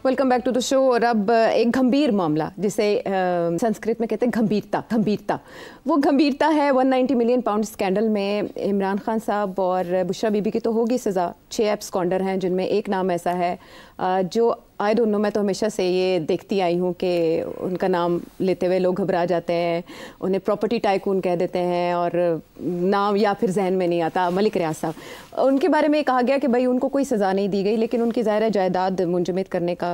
Welcome back to the show. और अब एक गंभीर मामला जिसे संस्कृत में कहते हैं गंभीरता, वो गंभीरता है 190 मिलियन पाउंड स्कैंडल में इमरान खान साहब और बुशरा बीबी की तो होगी सज़ा। 6 एब्सकॉन्डर हैं जिनमें एक नाम ऐसा है जो आई डोंट नो, मैं तो हमेशा से ये देखती आई हूँ कि उनका नाम लेते हुए लोग घबरा जाते हैं, उन्हें प्रॉपर्टी टाइकून कह देते हैं और नाम या फिर जहन में नहीं आता। मलिक रियाज साहब, उनके बारे में कहा गया कि भाई उनको कोई सज़ा नहीं दी गई, लेकिन उनकी ज़ाहिर जायदाद मुंजमद करने का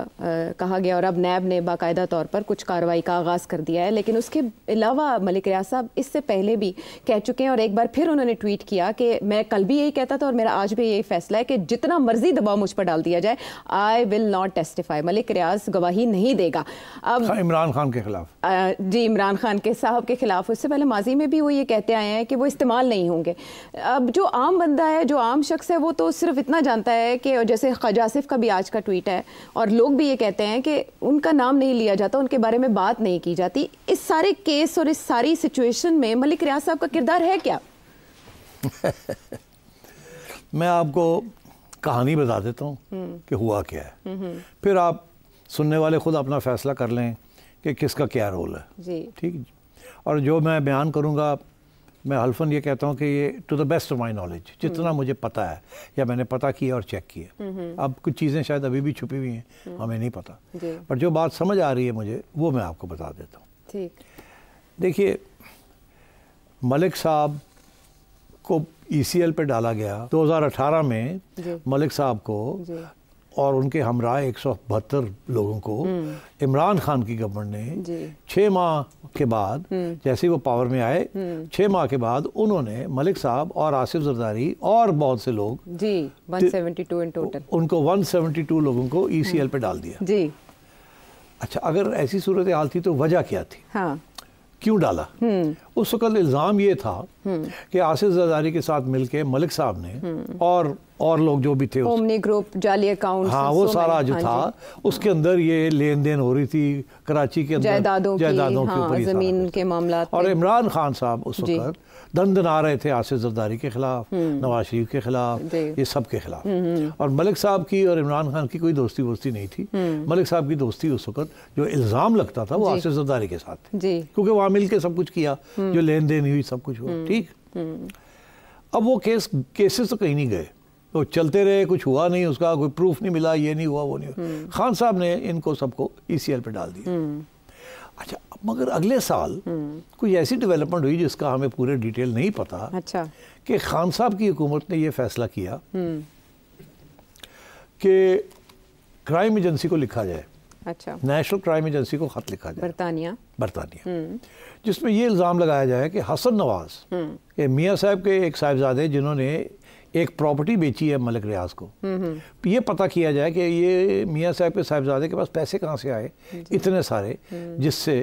कहा गया और अब नैब ने बाकायदा तौर पर कुछ कार्रवाई का आगाज़ कर दिया है। लेकिन उसके अलावा मलिक रियाज साहब इससे पहले भी कह चुके हैं और एक बार फिर उन्होंने ट्वीट किया कि मैं कल भी यही कहता था और मेरा आज भी यही फैसला है कि जितना मर्जी दबाव मुझ पर डाल दिया जाए, I will not testify. Malik Riyaz गवाही नहीं देगा। अब इमरान खान के खिलाफ जी, इमरान खान के साहब के खिलाफ उससे पहले माजी में भी वो ये कहते आए हैं कि वो इस्तेमाल नहीं होंगे। अब जो आम बंदा है, जो आम शख्स है, वो तो सिर्फ इतना जानता है कि जैसे ख्वाजा आसिफ का भी आज का ट्वीट है और लोग भी ये कहते हैं कि उनका नाम नहीं लिया जाता, उनके बारे में बात नहीं की जाती। इस सारे केस और इस सारी सिचुएशन में मलिक रियाज साहब का किरदार है क्या? मैं आपको कहानी बता देता हूँ कि हुआ क्या है, फिर आप सुनने वाले खुद अपना फैसला कर लें कि किसका क्या रोल है जी। ठीक। और जो मैं बयान करूँगा, मैं हल्फन ये कहता हूँ कि ये to the best of my knowledge, जितना मुझे पता है या मैंने पता किया और चेक किया। अब कुछ चीज़ें शायद अभी भी छुपी हुई हैं, हमें नहीं पता, पर जो बात समझ आ रही है मुझे वो मैं आपको बता देता हूँ। ठीक। देखिए, मलिक साहब को ECL पे डाला गया 2018 में। मलिक साहब को और उनके हमराह 172 लोगों को इमरान खान की गवर्नमेंट ने 6 माह के बाद, जैसे ही वो पावर में आए, 6 माह के बाद उन्होंने मलिक साहब और आसिफ जरदारी और बहुत से लोग जी 172 इन टोटल, उनको 172 लोगों को ECL पे डाल दिया जी। अच्छा, अगर ऐसी सूरत हाल थी तो वजह क्या थी? हाँ। क्यों डाला? उस वक्त इल्ज़ाम ये था कि आसिफ जरदारी के साथ मिलके मलिक साहब ने और लोग जो भी थे, ओमनी ग्रुप, जाली अकाउंट, हाँ, वो सारा जो था उसके अंदर ये लेन देन हो रही थी कराची के अंदर जायदादों के ऊपर, ज़मीन के मामला। और इमरान खान साहब उस वक्त दंदना रहे थे आसिफ जरदारी के खिलाफ, नवाज शरीफ के खिलाफ, ये सब के खिलाफ। और मलिक साहब की और इमरान खान की कोई दोस्ती वोस्ती नहीं थी। मलिक साहब की दोस्ती उस वक्त जो इल्ज़ाम लगता था वो आसिफ जरदारी के साथ थी, क्योंकि वहाँ मिल के सब कुछ किया, जो लेन देन हुई सब कुछ हुआ। ठीक। अब वो केसेस तो कहीं नहीं गए, तो चलते रहे, कुछ हुआ नहीं, उसका कोई प्रूफ नहीं मिला, ये नहीं हुआ, वो नहीं हुआ। खान साहब ने इनको सबको ECL पे डाल दिया। अच्छा, मगर अगले साल कोई ऐसी डेवलपमेंट हुई जिसका हमें पूरे डिटेल नहीं पता। अच्छा। कि खान साहब की हुकूमत ने ये फैसला किया कि क्राइम एजेंसी को लिखा जाए। अच्छा। नेशनल क्राइम एजेंसी को खत लिखा जाए, बरतानिया, जिसमें ये इल्ज़ाम लगाया जाए कि हसन नवाज के मियाँ साहब के एक साहिबजादे जिन्होंने एक प्रॉपर्टी बेची है मलिक रियाज को, ये पता किया जाए कि ये मियाँ साहब के साहिबजादे के पास पैसे कहाँ से आए इतने सारे, जिससे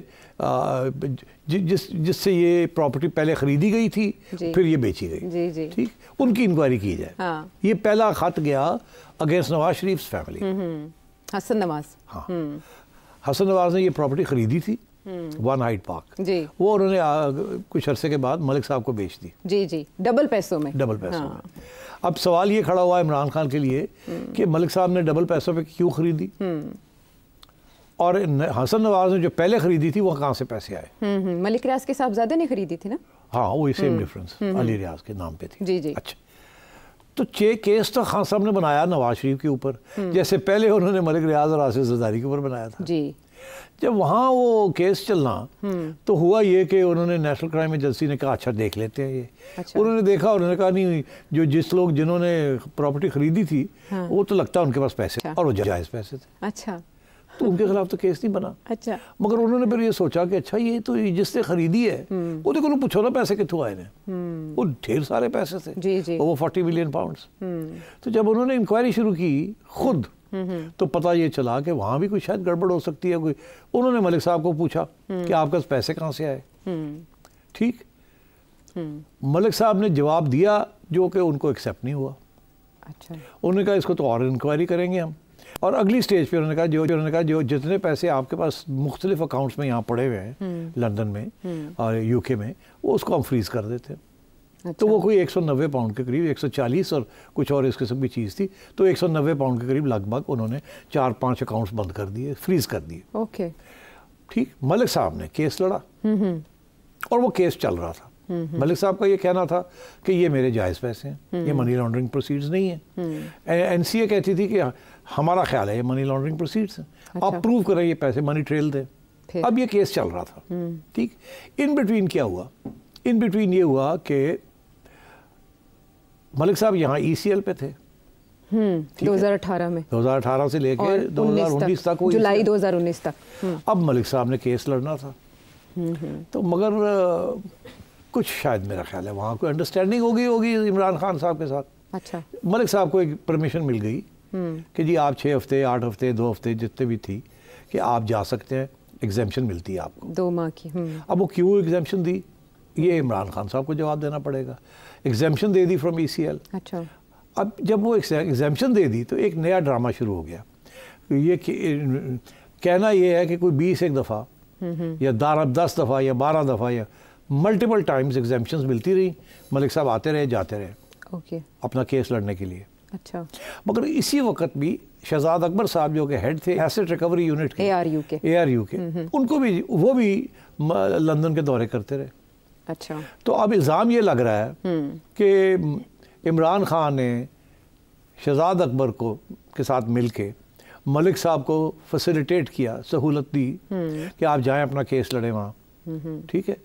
ये प्रॉपर्टी पहले खरीदी गई थी फिर ये बेची गई। ठीक, उनकी इंक्वायरी की जाए। हाँ। ये पहला खत गया अगेंस्ट नवाज शरीफ फैमिली, हसन नवाज। हाँ, हसन नवाज ने ये प्रॉपर्टी खरीदी थी, 1 हाइट पार्क जी। वो उन्होंने कुछ अरसे के बाद मलिक साहब को बेच दी जी, डबल पैसों में। हाँ। अब सवाल ये खड़ा हुआ इमरान खान के लिए कि मलिक साहब ने डबल पैसों पे क्यों खरीदी, और हसन नवाज ने जो पहले खरीदी थी वो कहाँ से पैसे आए? मलिक रियाज के साहबजादे ने खरीदी थी ना। हाँ, वही सेम डिफरेंस, अली रियाज के नाम पे थी जी। अच्छा, तो केस तो खान साहब ने बनाया नवाज शरीफ के ऊपर, जैसे पहले उन्होंने मलिक रियाज और आसिफ जरदारी के ऊपर बनाया था जी। जब वहाँ वो केस चलना तो हुआ ये कि उन्होंने नेशनल क्राइम एजेंसी ने कहा अच्छा देख लेते हैं ये। अच्छा। उन्होंने देखा, उन्होंने कहा नहीं, जिन्होंने प्रॉपर्टी खरीदी थी वो तो लगता है उनके पास पैसे, और वो जायज़ पैसे थे। अच्छा। तो उनके खिलाफ तो केस नहीं बना। अच्छा। मगर उन्होंने फिर ये सोचा कि अच्छा ये तो जिसने खरीदी है वो देखो, पूछो ना पैसे कितों आए ने, वो ढेर सारे पैसे थे जी। वो 40 मिलियन पाउंड्स। तो जब उन्होंने इंक्वायरी शुरू की खुद, तो पता ये चला कि वहाँ भी कोई शायद गड़बड़ हो सकती है कोई। उन्होंने मलिक साहब को पूछा कि आपके पास पैसे कहाँ से आए। ठीक। मलिक साहब ने जवाब दिया जो कि उनको एक्सेप्ट नहीं हुआ। अच्छा। उन्होंने कहा इसको तो और इंक्वायरी करेंगे हम, और अगली स्टेज पे उन्होंने कहा जो जितने पैसे आपके पास मुख्तलिफ अकाउंट्स में यहाँ पड़े हुए हैं लंदन में और UK में, वो उसको हम फ्रीज कर देते हैं। तो वो कोई 190 पाउंड के करीब, 140 और कुछ और इस किस्म की चीज़ थी, तो 190 पाउंड के करीब लगभग उन्होंने 4-5 अकाउंट्स बंद कर दिए, फ्रीज कर दिए। ओके, ठीक। मलिक साहब ने केस लड़ा और वो केस चल रहा था। मलिक साहब का ये कहना था कि ये मेरे जायज़ पैसे हैं, ये मनी लॉन्ड्रिंग प्रोसीड्स नहीं है। एनसीए कहती थी कि हमारा ख्याल है ये मनी लॉन्ड्रिंग प्रोसीड्स हैं, आप प्रूव करें ये पैसे मनी ट्रेल दें। अब ये केस चल रहा था। ठीक। इन बिटवीन क्या हुआ? इन बिटवीन ये हुआ कि मलिक साहब यहाँ ECL पे थे 2018 में, 2018 से लेकर 2019 तक, जुलाई 2019 तक। अब मलिक साहब ने केस लड़ना था, तो मगर कुछ शायद मेरा ख्याल है वहाँ कोई अंडरस्टैंडिंग होगी इमरान खान साहब के साथ। अच्छा। मलिक साहब को एक परमिशन मिल गई कि जी आप 6 हफ्ते, 8 हफ्ते, 2 हफ्ते जितने भी थी कि आप जा सकते हैं, एग्जेम्पशन मिलती है आपको 2 माह की। अब वो क्यों एग्जेम्पन दी, ये इमरान खान साहब को जवाब देना पड़ेगा। एग्जेम्पन दे दी फ्रॉम ECL। अच्छा। अब जब वो एग्जेम्पन दे दी तो एक नया ड्रामा शुरू हो गया। ये कहना ये है कि कोई 20 एक दफ़ा या 10 दफ़ा या 12 दफ़ा या मल्टीपल टाइम्स एग्जेम्पशंस मिलती रही, मलिक साहब आते रहे जाते रहे ओके अपना केस लड़ने के लिए। अच्छा। मगर इसी वक्त भी शहजाद अकबर साहब जो कि हेड थे एसेट रिकवरी यूनिट के, ARU के, उनको भी वो भी लंदन के दौरे करते रहे। अच्छा। तो अब इल्ज़ाम ये लग रहा है कि इमरान खान ने शहजाद अकबर को के साथ मिल के मलिक साहब को फैसिलिटेट किया, सहूलत दी कि आप जाएं अपना केस लड़ें वहाँ। ठीक है।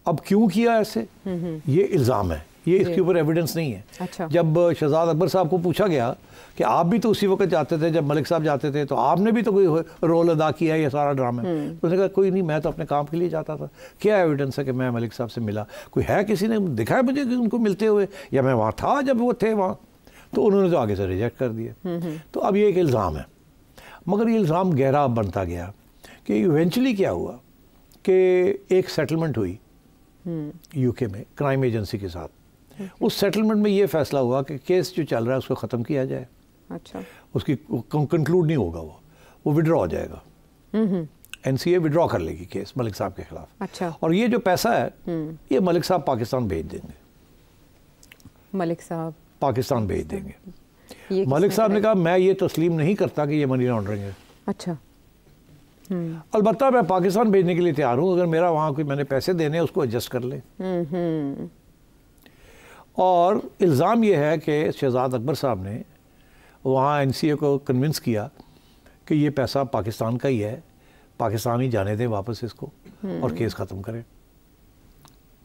अब क्यों किया ऐसे, ये इल्ज़ाम है, ये इसके ऊपर एविडेंस नहीं है। अच्छा। जब शहजाद अकबर साहब को पूछा गया कि आप भी तो उसी वक्त जाते थे जब मलिक साहब जाते थे, तो आपने भी तो कोई रोल अदा किया है, ये सारा ड्रामा है। तो उसने कहा कोई नहीं, मैं तो अपने काम के लिए जाता था, क्या एविडेंस है कि मैं मलिक साहब से मिला, कोई है किसी ने दिखाया मुझे कि उनको मिलते हुए, या मैं वहाँ था जब वो थे वहाँ? तो उन्होंने तो आगे से रिजेक्ट कर दिया। तो अब ये एक इल्ज़ाम है, मगर ये इल्ज़ाम गहरा बनता गया कि इवेंचुअली क्या हुआ कि एक सेटलमेंट हुई UK में क्राइम एजेंसी के साथ। उस सेटलमेंट में ये फैसला हुआ कि केस जो चल रहा है उसको ख़त्म किया जाए। अच्छा। उसकी कंक्लूड नहीं होगा, वो विड्रॉ हो जाएगा। NCA विड्रॉ कर लेगी केस मलिक साहब के खिलाफ। अच्छा। और ये जो पैसा है ये मलिक साहब पाकिस्तान भेज देंगे। मलिक साहब पाकिस्तान भेज देंगे। मलिक साहब ने कहा मैं ये तस्लीम नहीं करता कि ये मनी लॉन्ड्रिंग है। अच्छा। अलबत्ता मैं पाकिस्तान भेजने के लिए तैयार हूँ, अगर मेरा वहाँ कोई मैंने पैसे देने हैं उसको एडजस्ट कर ले। और इल्ज़ाम ये है कि शहजाद अकबर साहब ने वहाँ NCA को कन्विंस किया कि ये पैसा पाकिस्तान का ही है, पाकिस्तान ही जाने दें वापस इसको और केस ख़त्म करें।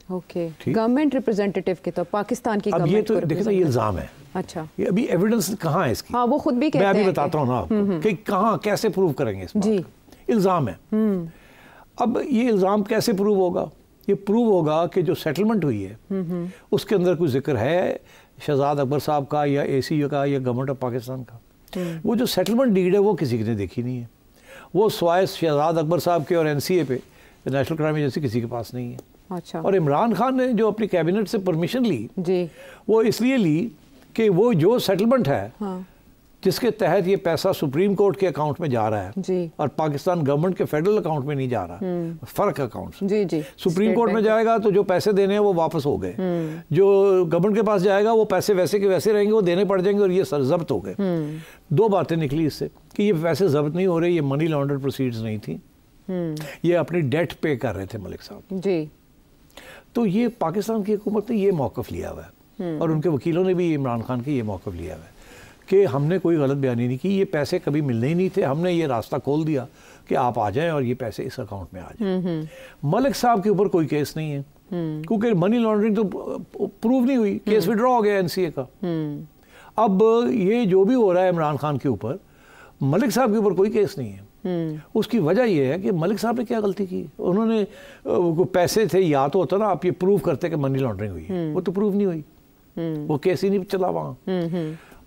ओके। गवर्नमेंट रिप्रेजेंटेटिव के तो पाकिस्तान की अब ये तो देखिए ना, ये इल्ज़ाम है। अच्छा। ये अभी एविडेंस कहाँ है इसकी? हाँ, वो खुद भी कहते हैं। मैं अभी बताता हूँ ना आपको कि कहाँ कैसे प्रूव करेंगे इस बात जी। इल्ज़ाम है। अब ये इल्ज़ाम कैसे प्रूव होगा? ये प्रूव होगा कि जो सेटलमेंट हुई है उसके अंदर कोई जिक्र है शहजाद अकबर साहब का या ACU का या गवर्नमेंट ऑफ पाकिस्तान का। वो जो सेटलमेंट डीड है वो किसी ने देखी नहीं है, वो स्वाय शहजाद अकबर साहब के और NCA पे नेशनल क्राइम एजेंसी किसी के पास नहीं है। अच्छा। और इमरान खान ने जो अपनी कैबिनेट से परमिशन ली जी, वो इसलिए ली कि वो जो सेटलमेंट है हाँ, जिसके तहत ये पैसा सुप्रीम कोर्ट के अकाउंट में जा रहा है जी, और पाकिस्तान गवर्नमेंट के फेडरल अकाउंट में नहीं जा रहा, फर्क अकाउंट से। जी जी, सुप्रीम कोर्ट में जाएगा तो जो पैसे देने हैं वो वापस हो गए, जो गवर्नमेंट के पास जाएगा वो पैसे वैसे के वैसे रहेंगे, वो देने पड़ जाएंगे और ये जब्त हो गए। दो बातें निकली इससे कि ये पैसे जब्त नहीं हो रहे, ये मनी लॉन्डर प्रोसीड्स नहीं थी, ये अपनी डेट पे कर रहे थे मलिक साहब जी। तो ये पाकिस्तान की हुकूमत ने ये मौक़िफ़ लिया हुआ है और उनके वकीलों ने भी इमरान खान की ये मौक़िफ़ लिया हुआ है कि हमने कोई गलत बयानी नहीं की, ये पैसे कभी मिलने ही नहीं थे, हमने ये रास्ता खोल दिया कि आप आ जाएं और ये पैसे इस अकाउंट में आ जाएं। मलिक साहब के ऊपर कोई केस नहीं है क्योंकि मनी लॉन्ड्रिंग तो प्रूव नहीं हुई, केस विड्रॉ हो गया NCA का। अब ये जो भी हो रहा है इमरान खान के ऊपर, मलिक साहब के ऊपर कोई केस नहीं है। उसकी वजह यह है कि मलिक साहब ने क्या गलती की, उन्होंने पैसे थे, या तो होता ना आप ये प्रूव करते कि मनी लॉन्ड्रिंग हुई है, वो तो प्रूव नहीं हुई, वो केस ही नहीं चला वहाँ।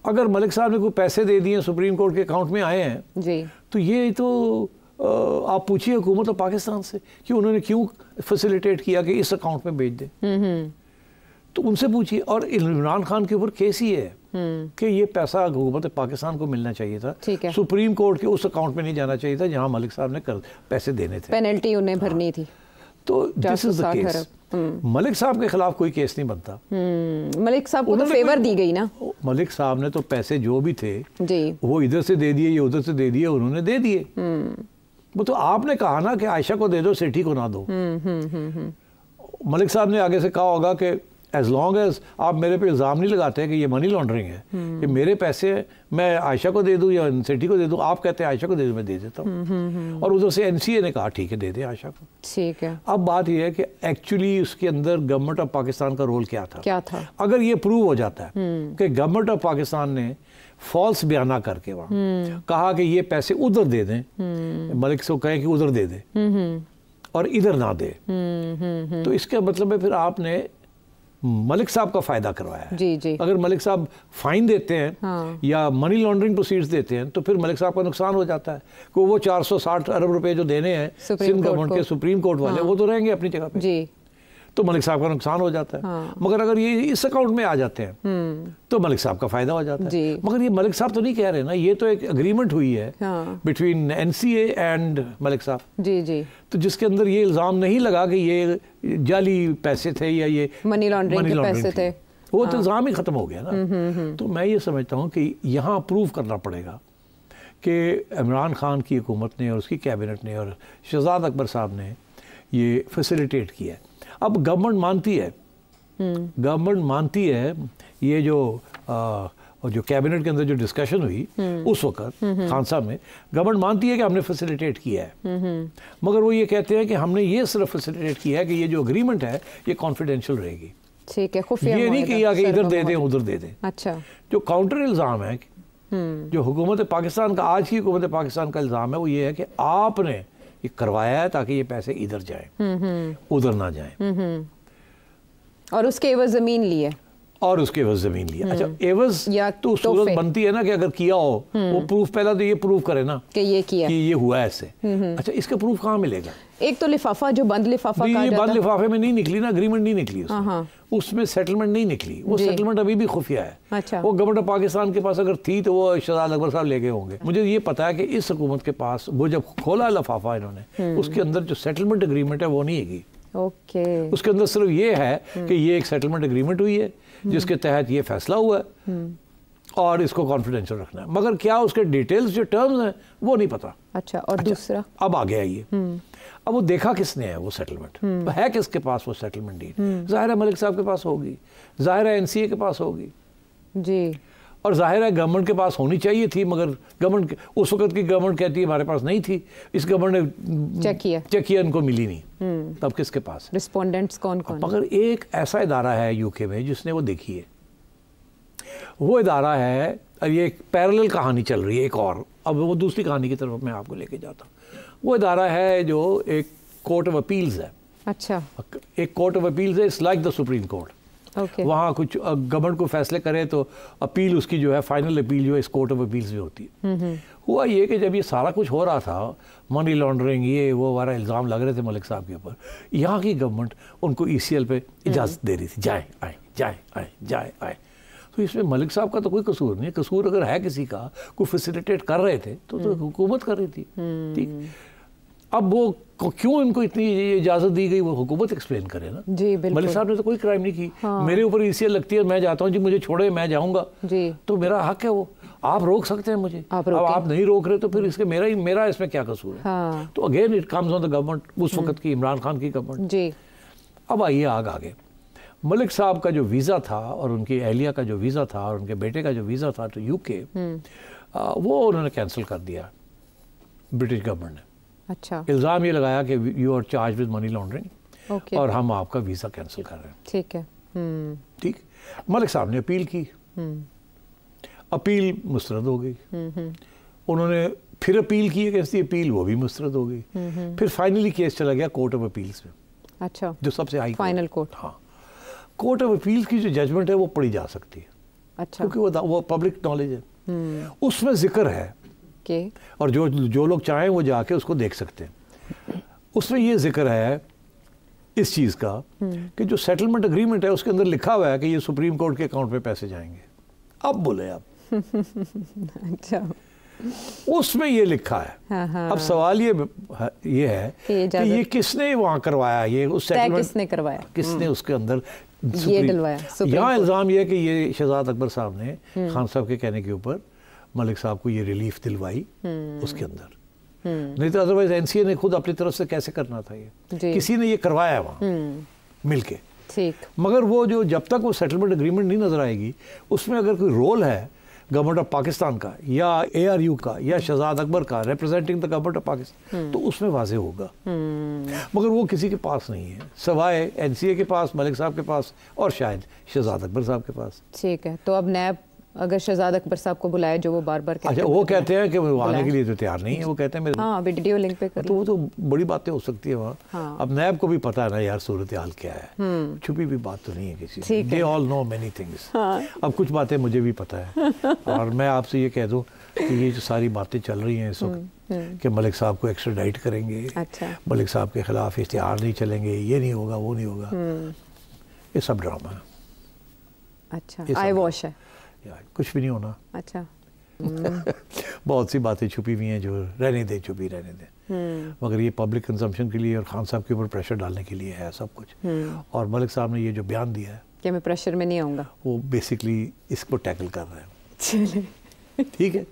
अगर मलिक साहब ने कोई पैसे दे दिए सुप्रीम कोर्ट के अकाउंट में आए हैं जी, तो ये तो आप पूछिए हुकूमत ऑफ पाकिस्तान से कि उन्होंने क्यों फैसिलिटेट किया कि इस अकाउंट में भेज दें, तो उनसे पूछिए। और इमरान खान के ऊपर केस ही है कि ये पैसा हुकूमत पाकिस्तान को मिलना चाहिए था, सुप्रीम कोर्ट के उस अकाउंट में नहीं जाना चाहिए था जहां मलिक साहब ने पैसे देने थे, पेनल्टी उन्हें भरनी थी। تو دس از دا کیس. ملک صاحب کے خلاف کوئی کیس نہیں بنتا. ملک صاحب کو فیور دی گئی نا. ملک صاحب نے تو پیسے جو بھی تھے جی وہ ادھر سے دے دیے یا ادھر سے دے دیے, انہوں نے دے دیے. وہ تو آپ نے کہا نا کہ عائشہ کو دے دو, سیٹھی کو نہ دو. ملک صاحب نے آگے سے کہا ہوگا کہ ایز لانگ ایز آپ میرے پہ الزام نہیں لگاتے کہ یہ منی لانڈرنگ ہے, کہ میرے پیسے میں عائشہ کو دے دوں یا سیٹھی کو دے دوں, آپ کہتے ہیں عائشہ کو دے دوں, میں دے دیتا ہوں. اور ادھر سے NCA نے کہا ٹھیک ہے دے دیں عائشہ کو. ٹھیک ہے. اب بات یہ ہے کہ ایکچولی اس کے اندر گورنمنٹ آف پاکستان کا رول کیا تھا. اگر یہ پروو ہو جاتا ہے کہ گورنمنٹ آف پاکستان نے فالس بیانہ کر کے وہاں کہا کہ یہ پیسے ادھر دے دیں, ملک سے کہیں کہ ادھر دے دیں اور ادھر نہ دے, تو اس کا مطلب ہے پھر آپ نے ملک صاحب کا فائدہ کروایا ہے. جی جی. اگر ملک صاحب فائن دیتے ہیں یا منی لانڈرنگ پروسیڈز دیتے ہیں تو پھر ملک صاحب کا نقصان ہو جاتا ہے, کہ وہ 460 ارب روپے جو دینے ہیں سندھ گورنمنٹ کے سپریم کورٹ والے, وہ تو رہیں گے اپنی جگہ پہ. جی. تو ملک صاحب کا نقصان ہو جاتا ہے. مگر اگر یہ اس اکاؤنٹ میں آ جاتے ہیں تو ملک صاحب کا فائدہ ہو جاتا ہے. مگر یہ ملک صاحب تو نہیں کہہ رہے نا, یہ تو ایک اگریمنٹ ہوئی ہے بٹوین NCA اینڈ ملک صاحب. جی جی. تو جس کے اندر یہ الزام نہیں لگا کہ یہ جعلی پیسے تھے یا یہ منی لانڈرنگ کے پیسے تھے, وہ تو الزام ہی ختم ہو گیا نا. تو میں یہ سمجھتا ہوں کہ یہاں پروف کرنا پڑے گا کہ عمران خان کی حکومت نے اور اس کی کیبنٹ نے اور شہزاد اکبر صاحب نے یہ فیسیلیٹیٹ کیا ہے. اب گورنمنٹ مانتی ہے یہ جو کیبنٹ کے اندر جو ڈسکشن ہوئی اس وقت خان صاحب میں, گورنمنٹ مانتی ہے کہ ہم نے فیسیلیٹیٹ کیا ہے, مگر وہ یہ کہتے ہیں کہ ہم نے یہ صرف فیسیلیٹیٹ کیا ہے کہ یہ جو اگریمنٹ ہے یہ کانفیڈینشیل رہے گی. ٹھیک ہے. خفیہ یہ نہیں کیا کہ ادھر دے دیں ادھر دے دیں. اچھا. جو کاؤنٹر الزام ہے جو حکومت پاکستان کا, آج کی حکومت پاکستان کا الزام ہے, وہ یہ ہے کہ آپ نے یہ کروایا ہے تاکہ یہ پیسے ادھر جائیں ادھر نہ جائیں, اور اس کے عوض زمین لی ہے. اور اس کے عوض زمین لیا. اچھا عوض تو صورت بنتی ہے نا کہ اگر کیا ہو وہ پروف, پہلا تو یہ پروف کرے نا کہ یہ کیا, کہ یہ ہوا ایسے. اچھا اس کا پروف کہاں ملے گا؟ ایک تو لفافہ جو بند لفافہ یہ بند لفافے میں نہیں نکلی نا, اگریمنٹ نہیں نکلی اس میں سیٹلمنٹ نہیں نکلی, وہ سیٹلمنٹ ابھی بھی خفیہ ہے. وہ گورنمنٹ آف پاکستان کے پاس اگر تھی تو وہ شہزاد اکبر صاحب لے گئے ہوں گے. مجھے یہ پتا ہے کہ اس حکومت کے پاس وہ جب کھولا لفافہ انہوں نے, اس کے اندر جو سیٹلمنٹ اگریمنٹ ہے وہ نہیں ہے گی. اس کے اندر صرف یہ ہے کہ یہ ایک سیٹلمنٹ اگریمنٹ ہوئی ہے جس کے تحت یہ فیصلہ ہوا ہے اور اس کو کانفیڈینشیل رکھنا ہے, مگر کیا اس کے ڈیٹیلز جو ٹرمز ہیں وہ نہیں پتا. اچھا. اور دوسرا اب آ گیا یہ, اب وہ دیکھا کس نے ہے وہ سیٹلمنٹ, ہے کس کے پاس وہ سیٹلمنٹ ڈیٹ؟ ظاہر ہے ملک صاحب کے پاس ہوگی, ظاہر ہے NCA کے پاس ہوگی. جی. اور ظاہر ہے گورنمنٹ کے پاس ہونی چاہیے تھی, مگر گورنمنٹ اس وقت کی گورنمنٹ کہتی ہے ہمارے پاس نہیں تھی, اس گورنمنٹ نے چیک کیا ان کو ملی نہیں, تب کس کے پاس رسپونڈنٹس کون کون؟ مگر ایک ایسا ادارہ ہے UK میں جس نے وہ دیکھی ہے, وہ ادارہ ہے, یہ ایک پیرالل کہانی چل رہی ہے ایک اور, اب وہ دوسری کہانی کی طرف میں آپ کو لے کے جاتا ہوں. وہ ادارہ ہے جو ایک کورٹ آف اپیلز ہے. اچھا. ایک کورٹ آف اپیلز ہے, it's like the supreme court. وہاں کچھ گورنمنٹ کو فیصلے کرے تو اپیل اس کی جو ہے فائنل اپیل جو ہے اس کورٹ آف اپیلز میں ہوتی ہے. ہوا یہ کہ جب یہ سارا کچھ ہو رہا تھا, منی لانڈرنگ یہ وہ وغیرہ الزام لگ رہے تھے ملک صاحب کے اوپر, یہاں کی گورنمنٹ ان کو ECL پہ اجازت دے رہی تھی, جائیں آئیں جائیں آئیں جائیں آئیں. تو اس میں ملک صاحب کا تو کوئی قصور نہیں ہے, قصور اگر ہے کسی کا, کوئی فیسیلیٹیٹ کر رہے تھے تو حکومت کر رہی تھی. ٹھیک. اب وہ کیوں ان کو اتنی اجازت دی گئی وہ حکومت ایکسپلین کرے نا. جی بالکل. ملک صاحب نے تو کوئی کرائم نہیں کی, میرے اوپر ECL لگتی ہے, میں جاتا ہوں جی مجھے چھوڑے میں جاؤں گا, تو میرا حق ہے, وہ آپ روک سکتے ہیں مجھے, اب آپ نہیں روک رہے تو پھر اس کے میرا اس میں کیا قصور ہے. تو again it comes on the government, اس وقت کی عمران خان کی گورنمنٹ. جی. اب آئیے آگے, ملک صاحب کا جو ویزا تھا اور ان کی اہلیہ کا جو ویزا تھا اور ان کے بیٹے کا جو ویزا تھا تو UK, وہ انہوں نے کینسل کر دیا برٹش گورنمنٹ نے. اچھا. الزام یہ لگایا کہ you are charge with money laundering اور ہم آپ کا ویزا کینسل کر رہے ہیں. ٹھیک ہے. ٹھیک. ملک صاحب نے اپیل کی, اپیل مسترد ہو گئی. انہوں نے پھر اپیل کی اگینسٹ دی اپیل, وہ بھی مسترد ہو گئی. پھر فائنلی کیس چلا گیا کورٹ آف اپیلز میں. اچھا. جو سب سے ہائی فائنل کورٹ. ہاں. کورٹ آف اپیلز کی جو ججمنٹ ہے وہ پڑھی جا سکتی ہے. اچھا. کیونکہ وہ پبلک نالج ہے. اس میں ذکر ہے اور جو لوگ چاہیں وہ جا کے اس کو دیکھ سکتے ہیں. اس میں یہ ذکر ہے اس چیز کا کہ جو سیٹلمنٹ اگریمنٹ ہے اس کے اندر لکھا ہوا ہے کہ یہ سپریم کورٹ کے اکاؤنٹ پہ پیسے جائیں گے. اب بولے آپ. اچھا. اس میں یہ لکھا ہے. اب سوال یہ ہے کہ یہ کس نے وہاں کروایا, یہ اس سیٹلمنٹ کس نے کروایا, کس نے اس کے اندر یہ ڈلوایا. یہاں الزام یہ ہے کہ یہ شہزاد اکبر صاحب نے خان صاحب کے کہنے کے اوپر ملک صاحب کو یہ ریلیف دلوائی اس کے اندر, نہیں تو ادروائز این سی اے نے خود اپنی طرف سے کیسے کرنا تھا, یہ کسی نے یہ کروایا وہاں مل کے. مگر وہ جو جب تک وہ سیٹلمنٹ اگریمنٹ نہیں نظر آئے گی, اس میں اگر کوئی رول ہے گورنمنٹ آف پاکستان کا یا اے آر یو کا یا شہزاد اکبر کا representing the government of Pakistan, تو اس میں واضح ہوگا. مگر وہ کسی کے پاس نہیں ہے سوائے این سی اے کے پاس, ملک صاحب کے پاس اور شاید شہزاد اکبر صاحب کے پاس. ٹھیک ہے, تو اب نیب اگر شہزاد اکبر صاحب کو بلائے جو وہ بار بار کہتے ہیں, اچھا وہ کہتے ہیں کہ وہ آنے کے لیے تو تیار نہیں ہے, وہ کہتے ہیں ہاں ویڈیو لنک پہ تو وہ تو بڑی باتیں ہو سکتی ہیں وہاں. اب نیب کو بھی پتا ہے نا یار صورتحال کیا ہے, چھپی بھی بات تو نہیں ہے کسی, they all know many things. اب کچھ باتیں مجھے بھی پتا ہے, اور میں آپ سے یہ کہہ دوں کہ یہ جو ساری باتیں چل رہی ہیں اس وقت کہ ملک صاحب کو ایکسٹراڈائٹ کریں گے, ملک صاحب کے خلاف اشتہار نہیں چلیں گے, یہ نہیں ہوگا وہ نہیں ہوگا, یہ سب ڈرامہ ہے. اچھا آئی واش ہے, کچھ بھی نہیں ہونا. اچھا بہت سی باتیں چھپی ہوئی ہیں جو رہنے دیں, چھپی رہنے دیں, مگر یہ پبلک کنزمپشن کے لیے اور خان صاحب کے اوپر پریشر ڈالنے کے لیے ہے سب کچھ. اور ملک صاحب نے یہ جو بیان دیا ہے کہ میں پریشر میں نہیں آؤں گا, وہ بیسکلی اس کو ٹیکل کر رہے ہیں. ٹھیک ہے,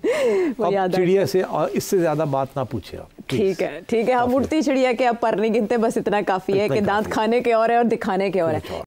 اب چڑیا سے اس سے زیادہ بات نہ پوچھے آپ. ٹھیک ہے ٹھیک ہے, ہم اڑتی چڑیا کے اب پر نہیں گنتے, بس اتنا کافی ہے کہ دانت کھانے کے اور ہے اور دکھانے کے اور ہے.